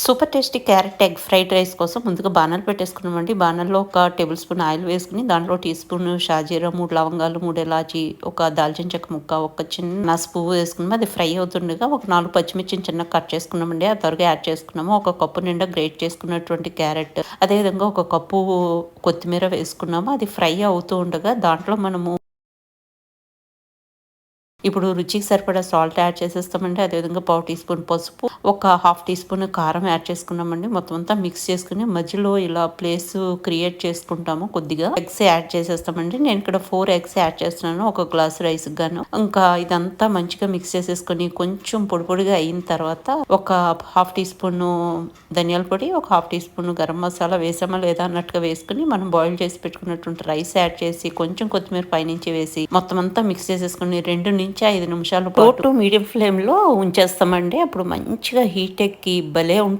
Super tasty carrot egg fried rice కోసం ముందుగా బాణాలు పెట్టేసుకున్నామండి. బాణాల్లో ఒక టేబుల్ స్పూన్ ఆయిల్ వేసుకుని దాంట్లో టీ స్పూన్ షాజీరా, 3 లవంగాలు, 3 ఇలాచి, ఒక దాల్చిన చెక్క ముక్క, ఒక చిన్న పువ్వు వేసుకున్నాము. అది ఫ్రై అవుతుండగా ఒక 4 పచ్చిమిర్చిని చిన్నగా కట్ చేసుకున్నామండి. ఆ త్వరగా యాడ్ చేసుకున్నాము. ఒక కప్పు నిండా గ్రేట్ చేసుకున్నటువంటి క్యారెట్, అదేవిధంగా ఒక కప్పు కొత్తిమీర వేసుకున్నాము. అది ఫ్రై అవుతూ ఉండగా దాంట్లో మనము ఇప్పుడు రుచికి సరిపడా సాల్ట్ యాడ్ చేసేస్తామండి. అదేవిధంగా పావు టీ స్పూన్ పసుపు, ఒక హాఫ్ టీ స్పూన్ కారం యాడ్ చేసుకున్నామండి. మొత్తం అంతా మిక్స్ చేసుకుని మధ్యలో ఇలా ప్లేస్ క్రియేట్ చేసుకుంటాము. కొద్దిగా ఎగ్స్ యాడ్ చేసేస్తామండి. నేను ఇక్కడ 4 ఎగ్స్ యాడ్ చేస్తున్నాను ఒక గ్లాస్ రైస్ గాను. ఇంకా ఇదంతా మంచిగా మిక్స్ చేసేసుకొని కొంచెం పొడి పొడిగా అయిన తర్వాత ఒక హాఫ్ టీ స్పూన్ ధనియాల పొడి, ఒక half tea spoon garam masala వేసామా లేదా అన్నట్టుగా వేసుకుని మనం బాయిల్ చేసి పెట్టుకున్నటువంటి రైస్ యాడ్ చేసి కొంచెం కొత్తిమీర పైనుంచి వేసి మొత్తం అంతా మిక్స్ చేసేసుకుని 2 నుంచి 5 నిమిషాలు లో టు మీడియం ఫ్లేమ్ లో ఉంచేస్తామండి. అప్పుడు మంచిగా హీట్ ఎక్కి భలే ఉంటుంది.